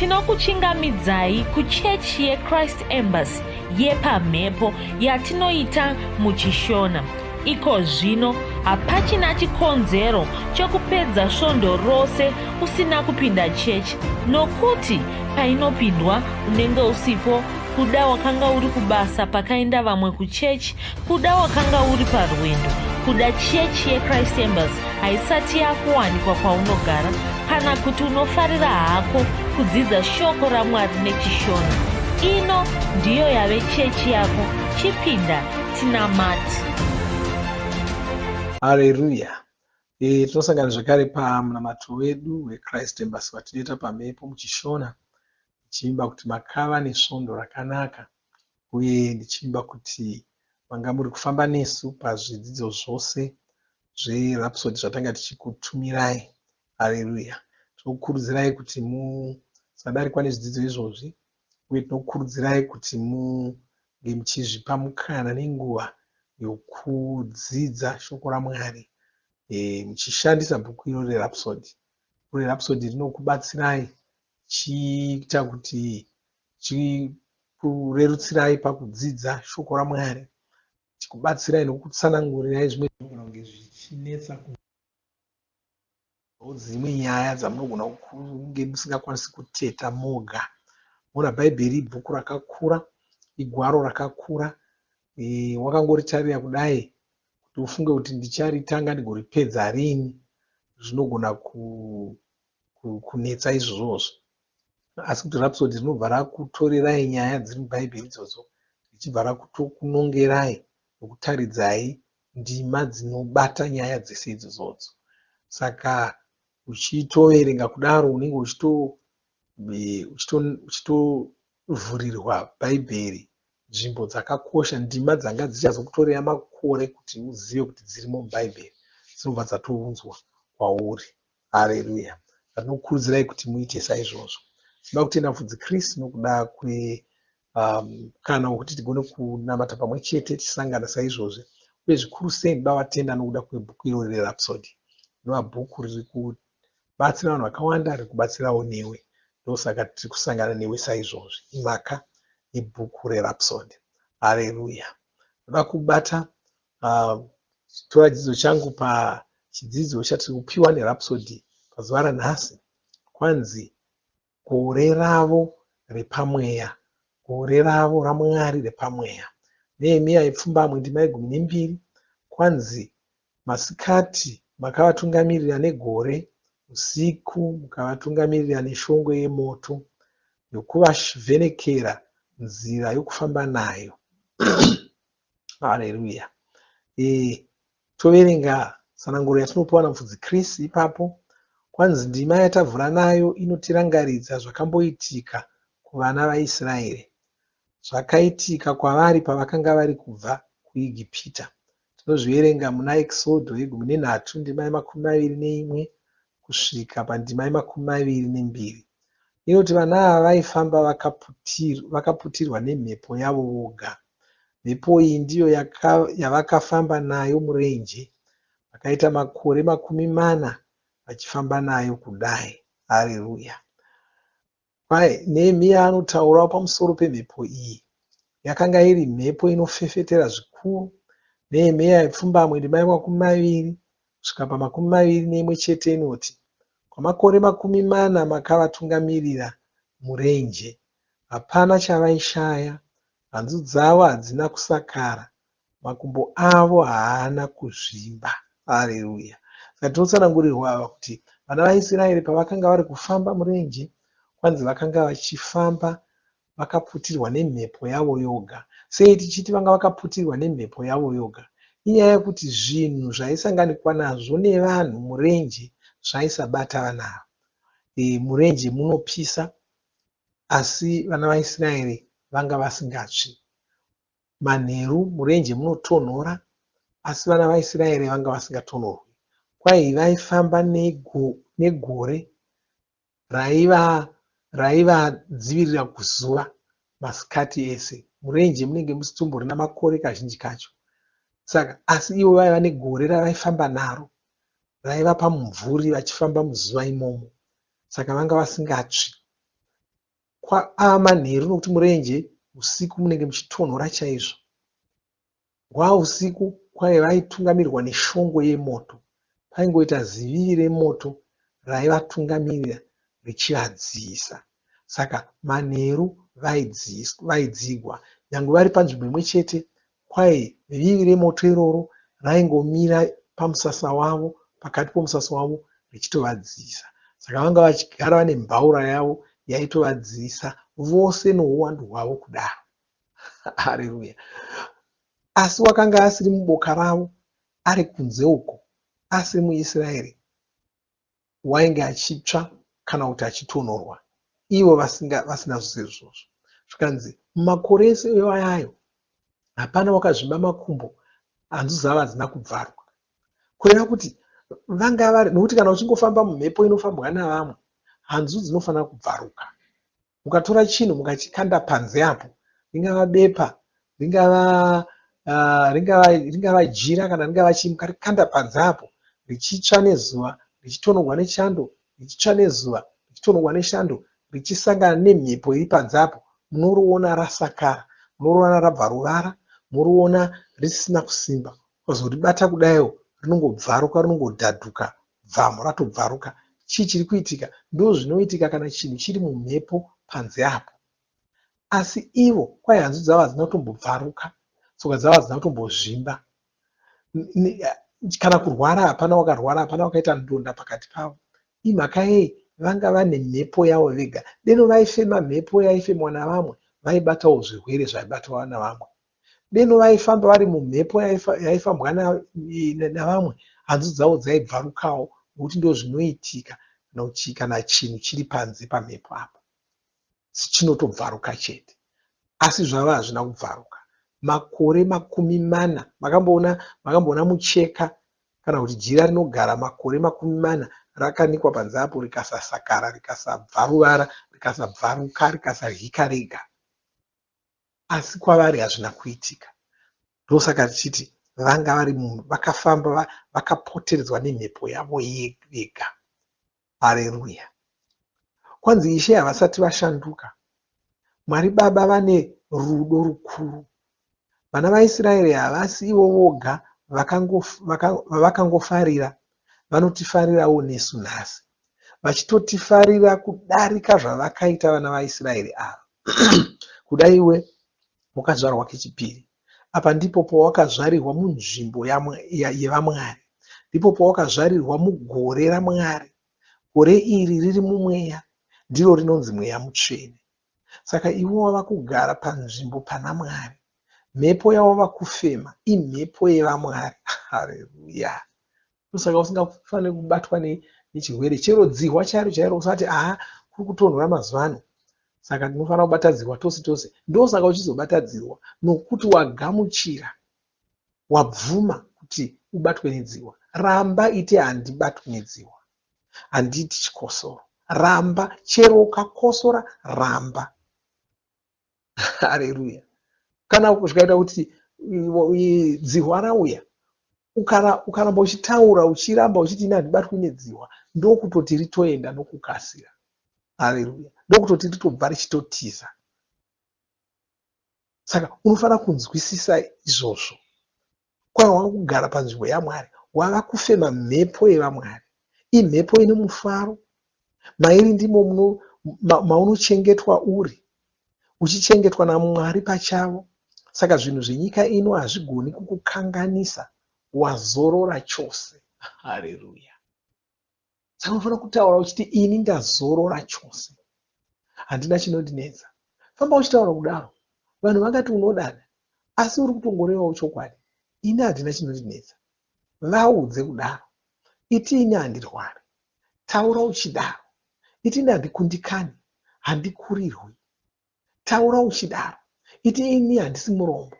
tinokuchingamidzai kuchechi yeChrist Embassy yepaMhepo yatinoita muchishona. Iko zvino hapachina chikonzero chokupedza svondo rose usina kupinda chechi, nokuti painopindwa unenge usipo, kuda wakanga uri kubasa pakaenda vamwe kuchechi, kuda wakanga uri parwendo, kuda chechi yeChrist Embassy haisati yakuwanikwa kwaunogara, kana kuti unofarira hako kudzidza shoko raMwari nechishona. Ino ndiyo yave chechi yako. Chipinda tinamati. Haleluya. Tinosangana zvakare pamunamato wedu weChrist Embassy watinoita paMhepo muchishona, ndichiimba kuti makava nesvondo rakanaka, uye ndichiimba kuti manga muri kufamba nesu pazvidzidzo zvose zverhapsody zvatanga tichikutumirai. Haleluya. Tinokurudzirai kuti musadarikwa nezvidzidzo izvozvi, uye tinokurudzirai kuti munge muchizvipa mukana nenguva yokudzidza shoko raMwari, muchishandisa bhuku iro rerhapsody. Rhapsody rinokubatsirai chiita kuti chikurerutsirai pakudzidza shoko raMwari, chikubatsirai nokutsanangurirai zvimwe zvinogona kunge zvichinetsa, dzimwe nyaya dzamunogona kunge musingakwanisi kuteta moga. Mona bhaibheri ibhuku rakakura, igwaro rakakura. Wakangoritarira kudai kuti ufunge kuti ndicharitanga ndigoripedza rini, zvinogona kunetsa izvozvo. Asi kuti rhapsody rinobva rakutorerai nyaya dziri mubhaibheri idzodzo, richibva rakutokunongerai nokutaridzai ndima dzinobata nyaya dzese idzodzo. Saka uchitoverenga kudaro unenge uchitovhurirwa bhaibheri nzvimbo dzakakosha, ndima dzanga dzichazokutorera makore kuti uzive kuti dzirimo mubhaibheri, dzinobva dzatounzwa kwauri. Haleluya. Ndinokurudzirai kuti muite saizvozvo. Tinoda kutenda Fudzi Kristu nokuda kana wekuti tigone kunamata pamwe chete tichisangana saizvozvi, uye zvikuru sei ndoda watenda nokuda kwebhuku iro rerhapsody. Rinova bhuku riri kubatsira vanhu vakawanda, riri kubatsirawo newe. Ndosaka tiri kusangana newe saizvozvi imhaka yebhuku rerhapsody. Haleluya. Ndoda kubata chidzidzo changu pachidzidzo chatiri kupiwa nerhapsody pazuva ranhasi. Kwanzi gore ravo repamweya, gore ravo raMwari repamweya. Nehemiya yepfumbamwe ndima ye12. Kwanzi masikati makavatungamirira negore, usiku mukavatungamirira neshongwe yemoto yokuvavhenekera nzira yokufamba nayo. Haleluya. Toverenga tsananguro yatinopiwa naMufudzi Kristu ipapo. Kwanzi ndima yatavhura nayo inotirangaridza zvakamboitika kuvana vaIsraeri, zvakaitika kwavari pavakanga vari kubva kuIgipita. Tinozviverenga muna Exodho 13 ndima ye21 kusvika pandima ye22. Inoti vana ava vaifamba vakaputirwa nemhepo yavo voga. Mhepo iyi ndiyo yavakafamba nayo murenje, vakaita makore 40 vachifamba nayo kudai. Haleluya. Nehemiya anotaurawo pamusoro pemhepo iyi. Yakanga iri mhepo inofefetera zvikuru. Nehemiya yepfumbamwe ndima ye20 kusvika pa21 chete inoti, kwamakore 40 makavatungamirira murenje, hapana chavaishaya, hanzu dzavo hadzina kusakara, makumbo avo haana kuzvimba. Haleluya. Saka tinotsanangurirwa kuti vana vaIsraeri pavakanga vari kufamba murenje, kwanzi vakanga vachifamba vakaputirwa nemhepo yavo yoga. Sei tichiti vanga vakaputirwa nemhepo yavo yoga? Inyaya yekuti zvinhu zvaisanganikwa nazvo nevanhu murenje zvaisabata vanhu. Murenje munopisa, asi vana vaIsraeri vanga vasingatsvi. Manheru murenje munotonhora, asi vana vaIsraeri vanga vasingatonhorwi. Kwai vaifamba negore raivadzivirira kuzuva masikati ese. Murenje munenge musitomborina makore kazhinji kacho. Saka asi ivo vaiva negore ravaifamba naro, raivapa mumvuri vachifamba muzuva imomo. Saka vanga vasingatsvi. manheru nokuti murenje usiku munenge muchitonhora chaizvo. Usiku kwaye vaitungamirirwa neshongwe yemoto. Paingoita ziviri remoto raivatungamirira richivadziisa. Saka manheru vaidzigwa. Nyange vari panzvimbo imwe chete, kwaye viviri remoto iroro raingomira pamusasa wavo, pakati pomusasa wavo richitovadzisa. Saka vanga vachigara vane mbaura yavo yaitovadzisa vose nouwandu hwavo kudaro. Haleluya. Asi wakanga asiri muboka ravo, ari kunze uko, asiri muIsraeri, wainge achitsva kana kuti achitonhorwa, ivo vasina zvose izvozvo. Zvikanzi mumakore ese iwayayo hapana wakazvimba makumbo, hanzu dzavo hadzina kubvarwa. Kureva kuti vanga vari, nokuti kana uchingofamba mumhepo inofambwa navamwe, hanzu dzinofanira kubvaruka. Mukatora chinhu mukachikanda panze apo, ringava bepa, ringava jira kana ringava chii, mukarikanda panze apo richitsva nezuva, richitonhorwa nechando, richitsva nezuva, richitonhorwa nechando, richisangana nemhepo iri panze apo, munoriona rasakara, munoriona rabva ruvara, munoriona risina kusimba. Ukazoribata kudaiwo rinongobvaruka, rinongodhadhuka, bvamu ratobvaruka. Chii chiri kuitika? Ndo zvinoitika kana chinhu chiri mumhepo panze apo. Asi ivo kwaye hanzu dzavo hadzina kutombobvaruka, tsoka dzavo hadzina kutombozvimba. Kana kurwara hapana wakarwara, hapana wakaita ndonda pakati pavo. Imhaka yei? Vanga vane mhepo yavo vega. Deno vaifema mhepo yaifemwa navamwe, vaibatawo zvirwere zvaibatwa navamwe. Deno vaifamba vari mumhepo yaifambwa navamwe, hanzu dzavo dzaibvarukawo, nokuti ndo zvinoitika kana chinhu chiri panze pamhepo apo. Chinotobvaruka chete. Asi zvavo hazvina kubvaruka. Makore 40, makamboona mucheka kana kuti jira rinogara makore 40 rakanikwa panze apo rikasasakara, rikasabva ruvara, rikasabvaruka, rikasaryika rega. Asi kwavari hazvina kuitika. Ndosaka tichiti vanga vari vakafamba vakapoteredzwa nemhepo yavo yega. Haleluya. Kwanzi Ishe havasati vashanduka. Mwari Baba vane rudo rukuru. Vana vaIsraeri havasi ivo voga vakangofarira, vanotifarirawo nesu nhasi, vachitotifarira kudarika zvavakaita vana vaIsraeri ava. Kudai iwe wakazvarwa kechipiri, apa ndipo pawakazvarirwa munzvimbo yevamwari, ndipo pawakazvarirwa mugore raMwari. Gore iri riri mumweya, ndiro rinonzi mweya mutsvene. Saka ivo wava kugara panzvimbo pana Mwari. Mhepo yawava kufema imhepo yevaMwari. Haleluya. Saka usingafaniri kubatwa nechirwere chero dzihwa chairo usati kuri kutonhora mazuva ano, saka ndinofanira kubatadzirwa tose. Ndosaka uchizobatadzirwa, nokuti wagamuchira, wabvuma kuti ubatwe nedzihwa. Ramba iti handibatwi nedzihwa, handiti chikosoro. Ramba, chero ukakosora, ramba. Haleluya. Kana zvikaita kuti dzihwa rauya, ukaramba uchitaura uchiramba uchiti ina handibatwi nedzihwa, ndokutoti ritoenda nokukasira. Haleluya. Ndokutoti ritobva richitotiza. Saka unofanira kunzwisisa izvozvo. Kwaiva wava kugara panzvimbo yaMwari, wava kufema mhepo yevaMwari. Imhepo ine mufaro. Mairi ndimo maunochengetwa uri, uchichengetwa naMwari pachavo. Saka zvinhu zvenyika ino hazvigoni kukukanganisa, wazorora chose. Haleluya. Saka unofanira kutaura uchiti ini ndazorora chose, handina chinondinetsa. Famba uchitaura kudaro, vanhu vangati unodada, asi uri kutongorevawo chokwadi. Ini handina chinondinetsa. Vaudze kudaro. Iti ini handirwari. Taura uchidaro. Iti ini handikundikani, handikurirwi. Taura uchidaro. Iti ini handisi murombo,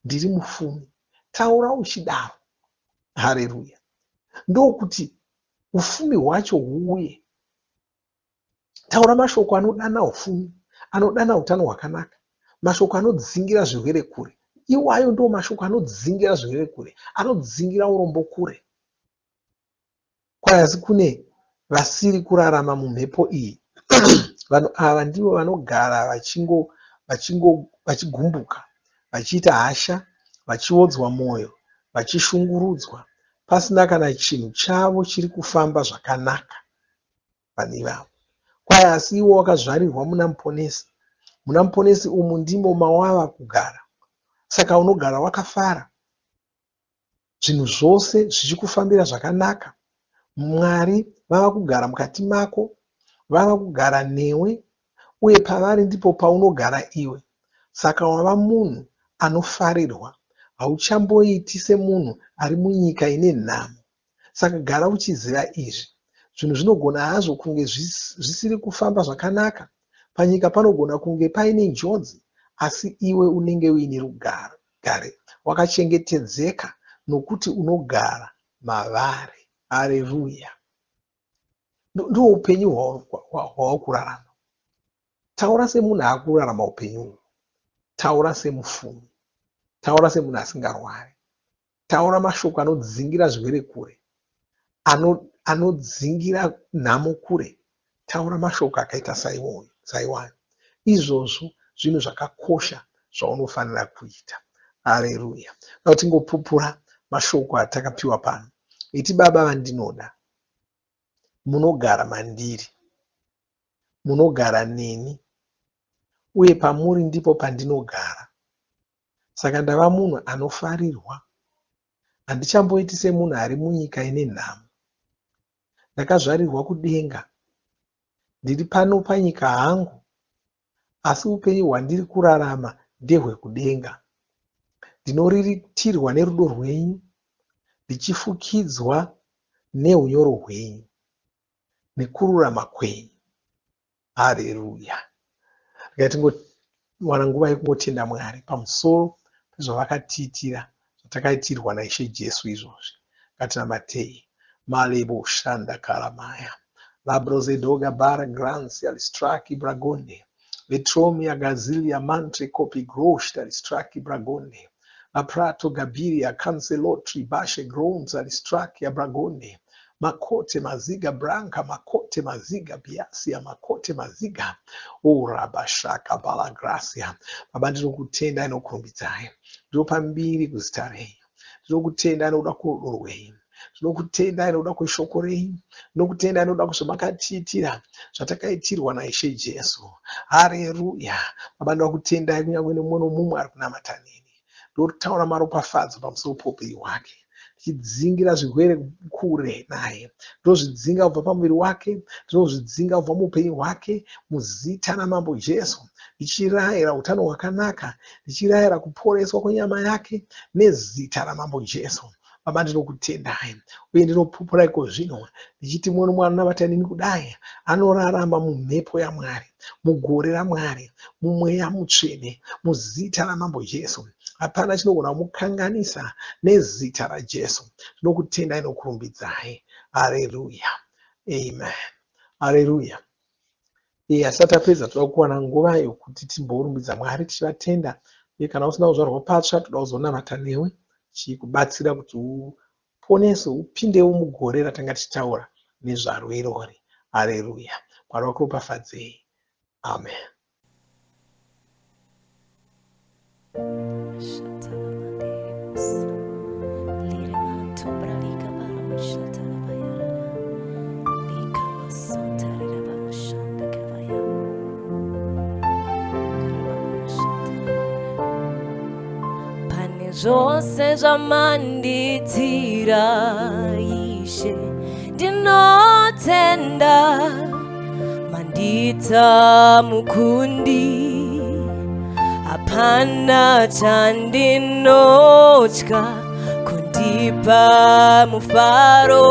ndiri mufumi. Taura uchidaro. Haleluya. Ndokuti ufumi hwacho huuye. Taura mashoko anodana ufumi, anodana utano hwakanaka, mashoko anodzingira zvirwere kure. Iwayo ndo mashoko anodzingira zvirwere kure, anodzingira urombo kure. Kwai asi kune vasiri kurarama mumhepo iyi Vanhu ava ndivo vanogara vachigumbuka, vachiita hasha, vachiodzwa mwoyo, vachishungurudzwa, pasina kana chinhu chavo chiri kufamba zvakanaka pane ivavo. Kwai asi iwo wakazvarirwa muna muponesi. Muna muponesi umu ndimo mawava kugara. Saka unogara wakafara, zvinhu zvose zvichikufambira zvakanaka. Mwari vava kugara mukati mako, vava kugara newe, uye pavari ndipo paunogara iwe. Saka wava munhu anofarirwa, hauchamboiti semunhu ari munyika ine nhamo. Saka gara uchiziva izvi. Zvinhu zvinogona hazvo kunge zvisiri kufamba zvakanaka, panyika panogona kunge paine njodzi, asi iwe unenge uine rugare, wakachengetedzeka nokuti unogara mavari. Haleluya! Ndiwo upenyu hwauri kurarama. Taura semunhu akurarama upenyu uhu. Taura semufumi. Taura semunhu asingarwari. Taura mashoko anodzingira zvirwere kure, anodzingira nhamo kure. Taura mashoko akaita saiwayo. Izvozvo zvinhu zvakakosha zvaunofanira kuita. Haleluya! Tingopupura mashoko atakapiwa pano. Iti Baba vandinoda, munogara mandiri, munogara neni, uye pamuri ndipo pandinogara. Saka ndava munhu anofarirwa. Handichamboiti semunhu ari munyika ine nhamo. Ndakazvarirwa kudenga. Ndiri pano panyika hangu, asi upenyu hwandiri kurarama ndehwekudenga. Ndinoriritirwa nerudo rwenyu, ndichifukidzwa neunyoro hwenyu, nekururama kwenyu. Haleluya! Wana nguva yekungotenda Mwari pamusoro pezvavakatiitira, zvatakaitirwa naIshe Jesu izvozvi. Ngatinamatei. Malebo shanda karamaya. Labrozedoga bara gransi alistraki bragonde. Vetromi agazilia mantre kopi grosh alistraki bragonde. Aprato gabiria cancelotri bashe grons alistraki abragonde. Makote maziga branca, makote maziga biasia, makote maziga. Urabashaka bala gracia. Baba ndinokutenda inokurumbidzai. Ndinopambiri kuzita renyu. Ndinokutenda inoda kurudo rwenyu. Ndinokutenda inoda kweshoko renyu. Ndinokutenda inoda kuzvamakatiitira, zvatakaitirwa naIshe Jesu. Haleluya! Baba ndinokutendai kunyange nemumwe nomumwe ari kunamata neni. Ndotaura maropafadzo pamusoro poupenyu hwake. Ndinodzingira zvirwere kure naye. Ndinozvidzinga kubva pamuviri wake, ndinozvidzinga kubva muupenyu hwake, muzita namambo Jesu. Ndichirayira utano hwakanaka, ndichirayira kuporeswa kwenyama yake nezita ramambo Jesu. Baba ndinokutendai uye ndinopupura iko zvino ndichiti mumwe nomumwe anonamata neni kudai anorarama mumhepo yaMwari, mugore raMwari, mumweya mutsvene, muzita ramambo Jesu. Hapana chinogona kumukanganisa nezita raJesu. Ndinokutendai nokurumbidzai. Haleluya! Amen. Haleluya! Asati tapedza toda kuwana nguva yokuti timborumbidza Mwari tichivatenda. Uye kana usina kuzvarwa patsva, toda kuzonamata newe chikubatsira kuti uponeso upindewo mugore ratanga tichitaura nezvaro irori. Haleluya! Mwari wakuropafadzei. Amen. Zvose zvamanditira Ishe ndinotenda, mandita mukundi, hapana chandinotya, kundipa mufaro,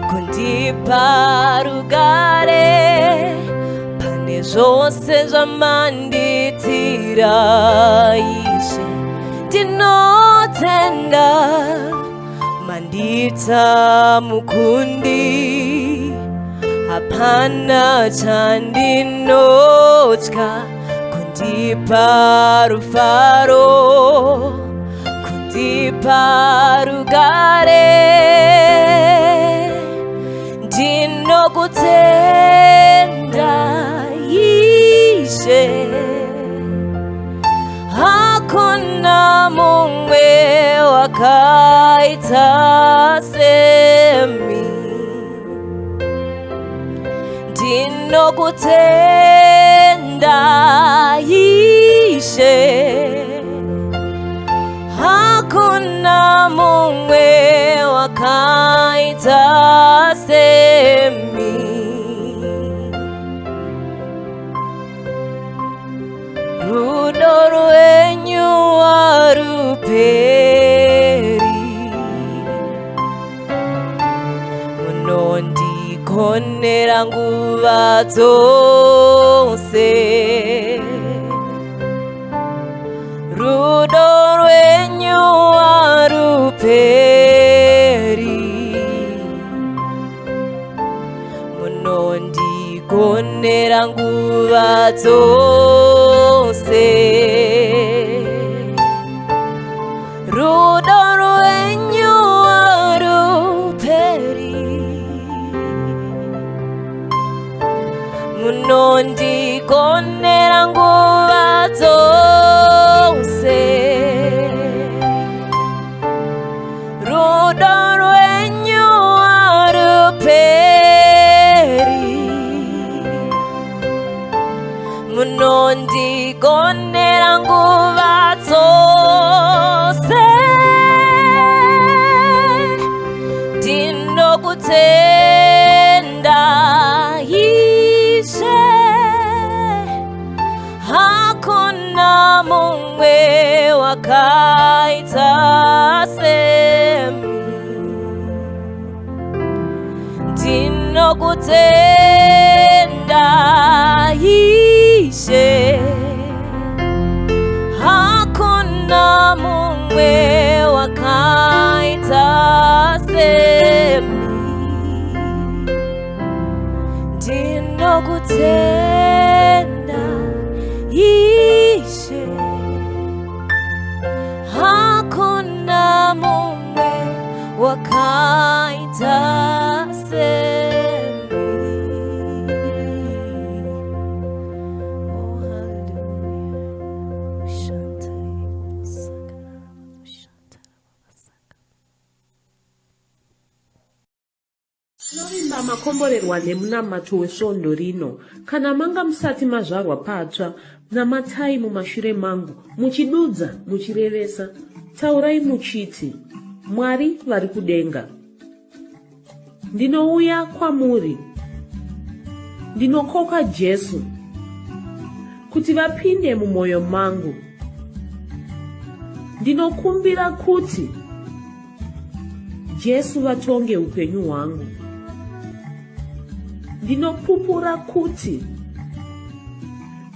kundipa rugare, pane zvose zvamanditira Ishe ndinotenda, mandita mukundi, hapana chandinotya, kundipa rufaro, kundipa rugare. Ndinokutenda ndinokutenda Ishe, hakuna mumwe wakaita semi. Rudo rwenyu haruperi, munondikonera nguva dzose. Rudo rwenyu haruperi, munondikonera nguva dzose. Rudo rwenyu haruperi, munondikonera nguva dzose. Rudo rwenyu haruperi, munondikonera nguva dzose. Ndinokutenda Ishe, hakuna mumwe wakaita semi. Ndinokutenda Ishe, hakuna mumwe wakaita semi. Ndinokutenda Ishe, hakuna mumwe wakaita semi. Oh, hallelujah. Saka. Tinovimba makomborerwa nemunamato wesvondo rino. Kana manga musati mazvarwa patsva, namatai mumashure mangu, muchidudza, muchirevesa. Taurai muchiti, Mwari vari kudenga, ndinouya kwamuri, ndinokoka Jesu kuti vapinde mumwoyo mangu. Ndinokumbira kuti Jesu vatonge upenyu hwangu. Ndinopupura kuti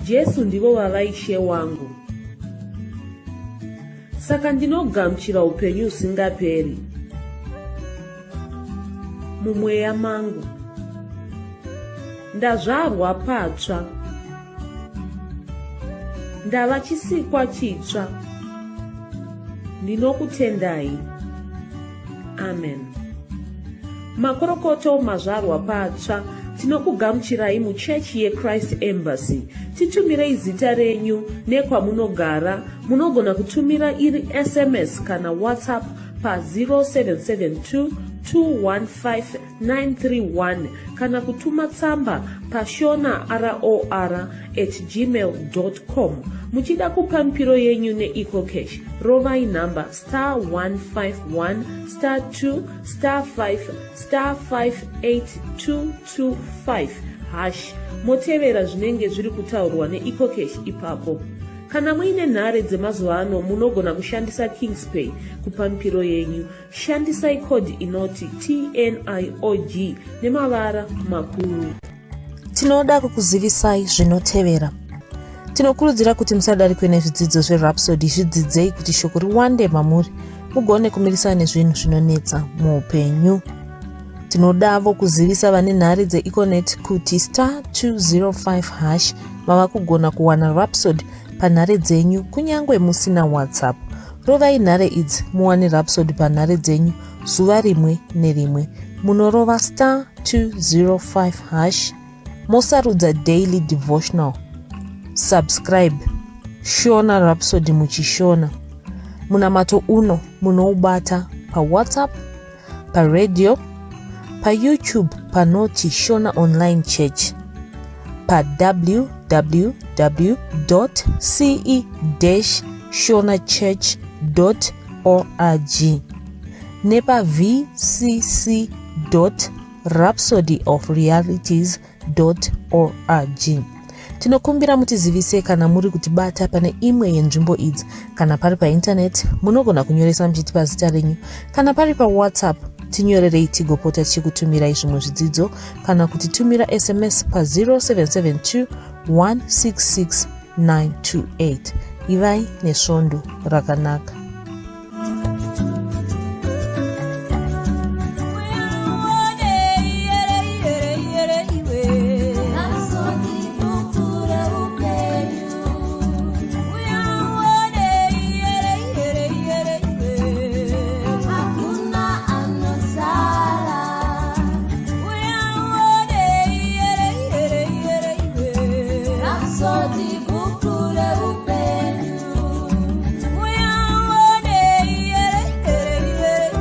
Jesu ndivo vavaishe wangu. Saka ndinogamuchira upenyu usingaperi mumweya mangu. Ndazvarwa patsva, ndava chisikwa chitsva. Ndinokutendai. Amen. Makorokoto mazvarwa patsva, tinokugamuchirai muchechi yeChrist Embassy. Titumirei zita renyu nekwamunogara. Munogona kutumira iri SMS kana WhatsApp pa 0772 215 kana kutuma tsamba pa shonaror@gmail.com. Muchida kupa mpiro yenyu neEcocash, rovai namba *151*2*5*58225# motevera zvinenge zviri kutaurwa neEcocash ipapo. Kana muine nhare dzemazuva ano, munogona kushandisa KingsPay kupa mpiro yenyu. Shandisai kodhi inoti TNIOG nemavara makuru. Tinoda kukuzivisai zvinotevera. Tinokurudzira kuti musadarikwe nezvidzidzo zveRhapsody. Zvidzidzei kuti shoko riwande mamuri, mugone kumirisana nezvinhu zvinonetsa muupenyu. Tinodavo kuzivisa vane nhare dzeEconet kuti *205# vava kugona kuwana Rhapsody panhare dzenyu kunyangwe musina WhatsApp. Rovai nhare idzi muwane Rhapsody panhare dzenyu zuva rimwe nerimwe. Munorova *205#, mosarudza daily devotional. Subscribe, shona Rhapsody muchishona. Munamato uno munoubata pa WhatsApp, pa radio, pa YouTube panoti Shona Online Church. www.ce-shonachurch.org nepavccc.rhapsodyofrealities.org. Tinokumbira mutizivise kana muri kutibata pane imwe yenzvimbo idzi. Kana pari paindaneti munogona kunyoresa muchitipa zita renyu. Kana pari pawhatsapp tinyorerei tigopota tichikutumirai zvimwe zvidzidzo, kana kutitumira sms pa0772 166 928. Ivai nesvondo rakanaka.